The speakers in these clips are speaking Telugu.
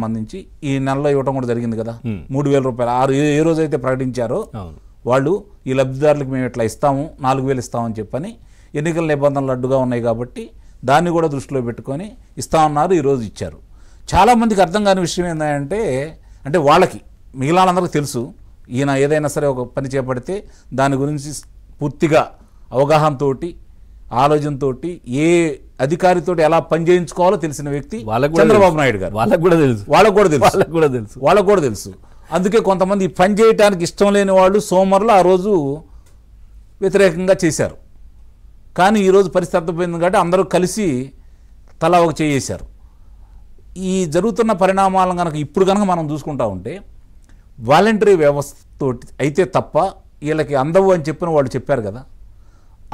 సంబంధించి ఈ నెలలో ఇవ్వడం కూడా జరిగింది కదా 3,000 రూపాయలు ఏ రోజైతే ప్రకటించారో వాళ్ళు ఈ లబ్ధిదారులకు మేము ఇట్లా ఇస్తాము 4,000 ఇస్తామని చెప్పని ఎన్నికల నిబంధనలు అడ్డుగా ఉన్నాయి కాబట్టి దాన్ని కూడా దృష్టిలో పెట్టుకొని ఇస్తామన్నారు, ఈరోజు ఇచ్చారు. చాలామందికి అర్థం కాని విషయం ఏంటంటే అంటే వాళ్ళకి మిగిలినందరికీ తెలుసు ఈయన ఏదైనా సరే ఒక పని చేపడితే దాని గురించి పూర్తిగా అవగాహనతో ఆలోచనతో ఏ అధికారితో ఎలా పని చేయించుకోవాలో తెలిసిన వ్యక్తి చంద్రబాబు నాయుడు గారు. వాళ్ళకు కూడా తెలుసు. అందుకే కొంతమంది పని చేయడానికి ఇష్టం లేని వాళ్ళు సోమరులు ఆ రోజు వ్యతిరేకంగా చేశారు. కానీ ఈరోజు పరిస్థితి అర్థమైంది కాబట్టి అందరూ కలిసి తలా ఒక చేశారు. ఈ జరుగుతున్న పరిణామాలను కనుక మనం చూసుకుంటా ఉంటే వాలంటరీ వ్యవస్థతో అయితే తప్ప వీళ్ళకి అందవు అని చెప్పిన వాళ్ళు చెప్పారు కదా,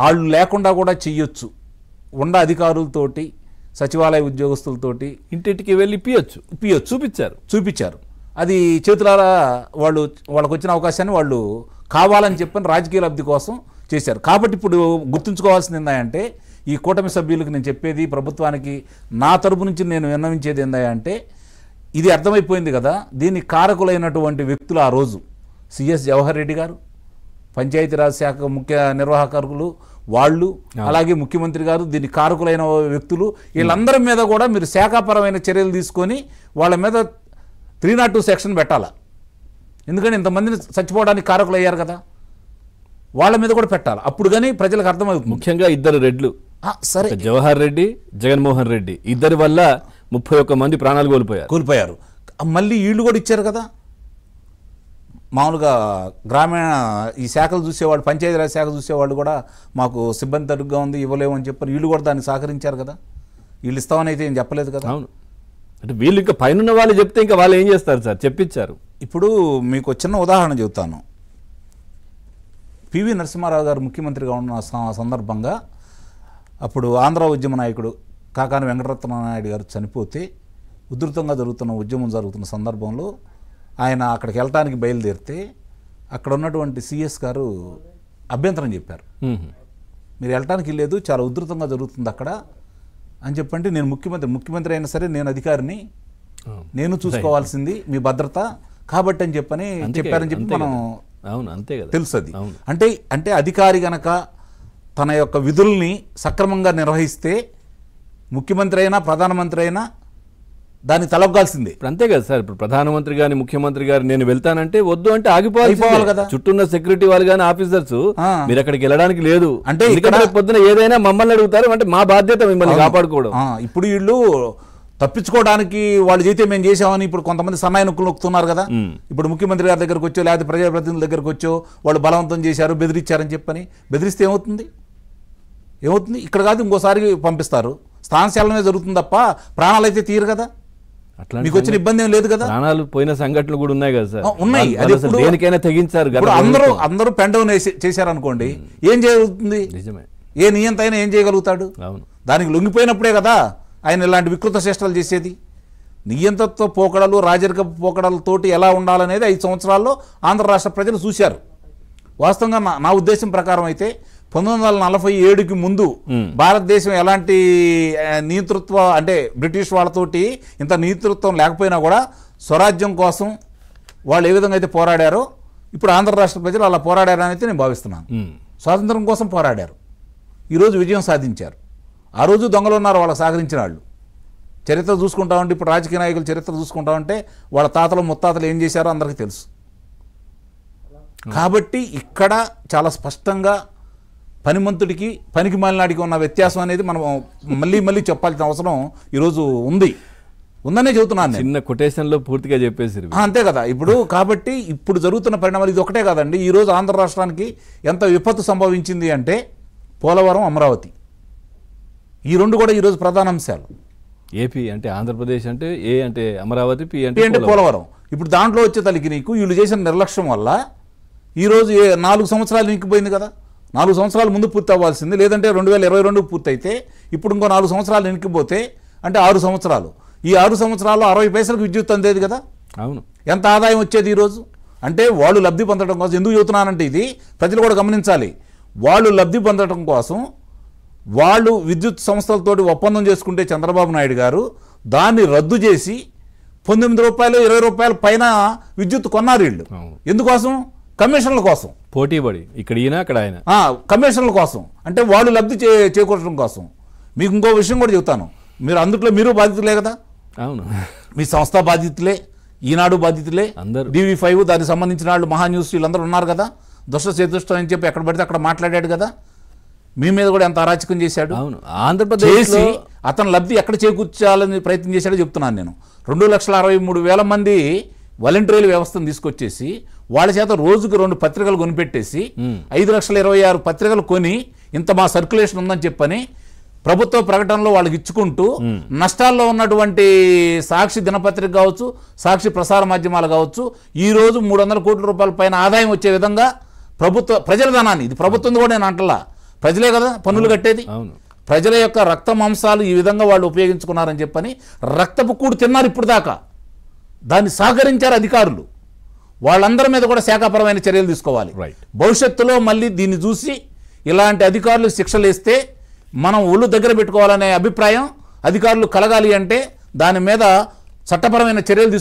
వాళ్ళు లేకుండా కూడా చెయ్యొచ్చు. ఉన్న అధికారులతోటి సచివాలయ ఉద్యోగస్తులతోటి ఇంటింటికి వెళ్ళి చూపించారు. అది చేతులారా వాళ్ళకు వచ్చిన అవకాశాన్ని వాళ్ళు కావాలని చెప్పిన రాజకీయ లబ్ధి కోసం చేశారు. కాబట్టి ఇప్పుడు గుర్తుంచుకోవాల్సింది ఏంటంటే ఈ కూటమి సభ్యులకు నేను చెప్పేది, ప్రభుత్వానికి నా తరపు నుంచి నేను విన్నవించేది ఏంటంటే ఇది అర్థమైపోయింది కదా, దీనికి కారకులైనటువంటి వ్యక్తులు ఆ రోజు సిఎస్ జవహర్ రెడ్డి గారు, పంచాయతీరాజ్ శాఖ ముఖ్య నిర్వాహకులు వాళ్ళు, అలాగే ముఖ్యమంత్రి గారు, దీనికి కారకులైన వ్యక్తులు, వీళ్ళందరి మీద కూడా మీరు శాఖాపరమైన చర్యలు తీసుకొని వాళ్ళ మీద 302 సెక్షన్ పెట్టాలా. ఎందుకంటే ఇంతమందిని చచ్చిపోవడానికి కారకులు అయ్యారు కదా, వాళ్ళ మీద కూడా పెట్టాలి. అప్పుడు కానీ ప్రజలకు అర్థమవుతుంది. ముఖ్యంగా ఇద్దరు రెడ్లు, సరే జవహర్ రెడ్డి, జగన్మోహన్ రెడ్డి ఇద్దరి వల్ల 31 మంది ప్రాణాలు కోల్పోయారు. మళ్ళీ వీళ్ళు కూడా ఇచ్చారు కదా. మామూలుగా గ్రామీణ ఈ శాఖలు చూసేవాళ్ళు, పంచాయతీరాజ్ శాఖ చూసేవాళ్ళు కూడా మాకు సిబ్బంది తరుగ్గా ఉంది ఇవ్వలేము అని చెప్పారు. వీళ్ళు కూడా దాన్ని సహకరించారు కదా. వీళ్ళు ఇస్తామని అయితే ఏం చెప్పలేదు కదా. అవును, అంటే వీళ్ళు ఇంకా పైన వాళ్ళు చెప్తే ఇంకా వాళ్ళు ఏం చేస్తారు సార్, చెప్పించారు. ఇప్పుడు మీకు చిన్న ఉదాహరణ చెబుతాను. పివి నరసింహారావు గారు ముఖ్యమంత్రిగా ఉన్న సందర్భంగా అప్పుడు ఆంధ్ర ఉద్యమ నాయకుడు కాకాని వెంకటరత్నాయుడు గారు చనిపోతే ఉధృతంగా జరుగుతున్న ఉద్యమం జరుగుతున్న సందర్భంలో ఆయన అక్కడికి వెళ్ళటానికి బయలుదేరితే అక్కడ ఉన్నటువంటి సిఎస్ గారు అభ్యంతరం చెప్పారు. మీరు వెళ్ళటానికి లేదు, చాలా ఉధృతంగా జరుగుతుంది అక్కడ అని చెప్పంటే నేను ముఖ్యమంత్రి అయినా సరే నేను అధికారిని, నేను చూసుకోవాల్సింది మీ భద్రత కాబట్టి అని చెప్పారని చెప్పి మనం తెలుసు. అది అంటే అధికారి గనక తన యొక్క విధుల్ని సక్రమంగా నిర్వహిస్తే ముఖ్యమంత్రి అయినా ప్రధానమంత్రి అయినా దాన్ని తలొగ్గాల్సిందే. అంతే కదా సార్. ఇప్పుడు ప్రధానమంత్రి గాని ముఖ్యమంత్రి గారు నేను వెళ్తానంటే వద్దు అంటే ఆగిపోవాలి కదా. చుట్టూన్న సెక్యూరిటీ వాళ్ళు కానీ ఆఫీసర్స్ మీరు అక్కడికి వెళ్ళడానికి లేదు అంటే పొద్దున ఏదైనా మమ్మల్ని అడుగుతారు, అంటే మా బాధ్యత మిమ్మల్ని కాపాడుకోవడం. ఇప్పుడు వీళ్ళు తప్పించుకోవడానికి వాళ్ళు చేస్తే మేము చేసామని ఇప్పుడు కొంతమంది సన్నాయి నొక్కులు నొక్కుతున్నారు కదా. ఇప్పుడు ముఖ్యమంత్రి గారి దగ్గరకు వచ్చో లేకపోతే ప్రజాప్రతినిధుల దగ్గరకు వచ్చో వాళ్ళు బలవంతం చేశారు, బెదిరించారని చెప్పని బెదిరిస్తే ఏమవుతుంది? ఇక్కడ కాదు ఇంకోసారి పంపిస్తారు. స్థానశాలనే జరుగుతుంది తప్ప ప్రాణాలు అయితే తీరు కదా. మీకు వచ్చిన ఇబ్బంది ఏం లేదు కదా. ప్రాణాలు పోయిన సంఘటనలు కూడా ఉన్నాయి కదా సార్. ఉన్నాయి. దేనికైనా తెగించారు. అందరూ పెండౌన్ చేశారనుకోండి ఏం జరుగుతుంది? నిజమే. ఏ నియంత అయినా ఏం చేయగలుగుతాడు? దానికి లొంగిపోయినప్పుడే కదా ఆయన ఇలాంటి వికృత చేష్టలు చేసేది. నియంతత్వ పోకడలు, రాజరిక పోకడలతోటి ఎలా ఉండాలనేది 5 సంవత్సరాల్లో ఆంధ్ర రాష్ట్ర ప్రజలు చూశారు. వాస్తవంగా నా ఉద్దేశం ప్రకారం అయితే 1947కి ముందు భారతదేశం ఎలాంటి నియంతృత్వ అంటే బ్రిటిష్ వాళ్ళతోటి ఇంత నియంతృత్వం లేకపోయినా కూడా స్వరాజ్యం కోసం వాళ్ళు ఏ విధంగా అయితే పోరాడారో ఇప్పుడు ఆంధ్ర రాష్ట్ర ప్రజలు అలా పోరాడారని అయితే నేను భావిస్తున్నాను. స్వాతంత్రం కోసం పోరాడారు, ఈరోజు విజయం సాధించారు. ఆ రోజు దొంగలు ఉన్నారు వాళ్ళకి సహకరించిన వాళ్ళు. చరిత్ర చూసుకుంటా ఉంటే ఇప్పుడు రాజకీయ నాయకుల చరిత్ర చూసుకుంటా ఉంటే వాళ్ళ తాతలు ముత్తాతలు ఏం చేశారో అందరికీ తెలుసు. కాబట్టి ఇక్కడ చాలా స్పష్టంగా పనిమంతుడికి పనికి మాలినాడికి ఉన్న వ్యత్యాసం అనేది మనం మళ్ళీ చెప్పాల్సిన అవసరం ఈరోజు ఉందనే చెబుతున్నాను. చిన్న కొటేషన్లో పూర్తిగా చెప్పేసి అంతే కదా. కాబట్టి ఇప్పుడు జరుగుతున్న పరిణామాలు ఇది ఒకటే కాదండి. ఈరోజు ఆంధ్ర రాష్ట్రానికి ఎంత విపత్తు సంభవించింది అంటే పోలవరం, అమరావతి ఈ రెండు కూడా ఈరోజు ప్రధాన అంశాలు. ఏపీ అంటే ఆంధ్రప్రదేశ్ అంటే ఏ అంటే అమరావతి, పి అంటే పోలవరం. ఇప్పుడు దాంట్లో వచ్చే తల్లికి నీకు వీళ్ళు చేసిన నిర్లక్ష్యం వల్ల ఈరోజు 4 సంవత్సరాలు ఇంకిపోయింది కదా. 4 సంవత్సరాలు ముందు పూర్తి అవ్వాల్సింది, లేదంటే 2022 పూర్తి అయితే ఇప్పుడు ఇంకో 4 సంవత్సరాలు వెనక్కిపోతే అంటే 6 సంవత్సరాలు. ఈ 6 సంవత్సరాల్లో 60 పైసలకు విద్యుత్ అందేది కదా. అవును. ఎంత ఆదాయం వచ్చేది ఈరోజు? అంటే వాళ్ళు లబ్ధి పొందడం కోసం ఎందుకు చెబుతున్నానంటే ఇది ప్రజలు కూడా గమనించాలి. వాళ్ళు లబ్ధి పొందడం కోసం వాళ్ళు విద్యుత్ సంస్థలతోటి ఒప్పందం చేసుకుంటే చంద్రబాబు నాయుడు గారు దాన్ని రద్దు చేసి రూపాయలు 20 రూపాయల పైన విద్యుత్ కొన్నారు వీళ్ళు. ఎందుకోసం? కమిషన్ల కోసం. పోటీపడి ఇక్కడ ఈయన అక్కడ ఆయన. కమిషన్ల కోసం, అంటే వాళ్ళు లబ్ధి చేకూర్చడం కోసం. మీకు ఇంకో విషయం కూడా చెబుతాను, మీరు అందుట్లో మీరు బాధితులే కదా. అవును, మీ సంస్థ బాధితులే, ఈనాడు బాధితులే, అందరూ DV5 దానికి సంబంధించిన వాళ్ళు, మహా న్యూస్ వీళ్ళందరూ ఉన్నారు కదా. దుష్ట చేతుష్టం అని చెప్పి ఎక్కడ పడితే అక్కడ మాట్లాడాడు కదా. మీ మీద కూడా ఎంత అరాచకం చేశాడు. అవును, ఆంధ్రప్రదేశ్ అతను లబ్ధి ఎక్కడ చేకూర్చాలని ప్రయత్నం చేశాడో చెప్తున్నాను నేను. 2,63,000 మంది వాలంటీర్ల వ్యవస్థను తీసుకొచ్చేసి వాళ్ళ చేత రోజుకు 2 పత్రికలు కొనిపెట్టేసి 5,26,000 పత్రికలు కొని ఇంత మా సర్క్యులేషన్ ఉందని చెప్పని ప్రభుత్వ ప్రకటనలో వాళ్ళకి ఇచ్చుకుంటూ నష్టాల్లో ఉన్నటువంటి సాక్షి దినపత్రిక కావచ్చు, సాక్షి ప్రసార మాధ్యమాలు కావచ్చు, ఈ రోజు 300 కోట్ల రూపాయల పైన ఆదాయం వచ్చే విధంగా ప్రజల ధనాన్ని, ఇది ప్రభుత్వం కూడా నేను అంటలా, ప్రజలే కదా పన్నులు కట్టేది, ప్రజల యొక్క రక్త మాంసాలు ఈ విధంగా వాళ్ళు ఉపయోగించుకున్నారని చెప్పని రక్తపు కూడు తిన్నారు ఇప్పుడు దాకా. దాన్ని సహకరించారు అధికారులు. వాళ్ళందరి మీద కూడా శాఖాపరమైన చర్యలు తీసుకోవాలి. భవిష్యత్తులో మళ్ళీ దీన్ని చూసి ఇలాంటి అధికారులు శిక్షలు వేస్తే మనం ఒళ్ళు దగ్గర పెట్టుకోవాలనే అభిప్రాయం అధికారులు కలగాలి అంటే దాని మీద చట్టపరమైన చర్యలు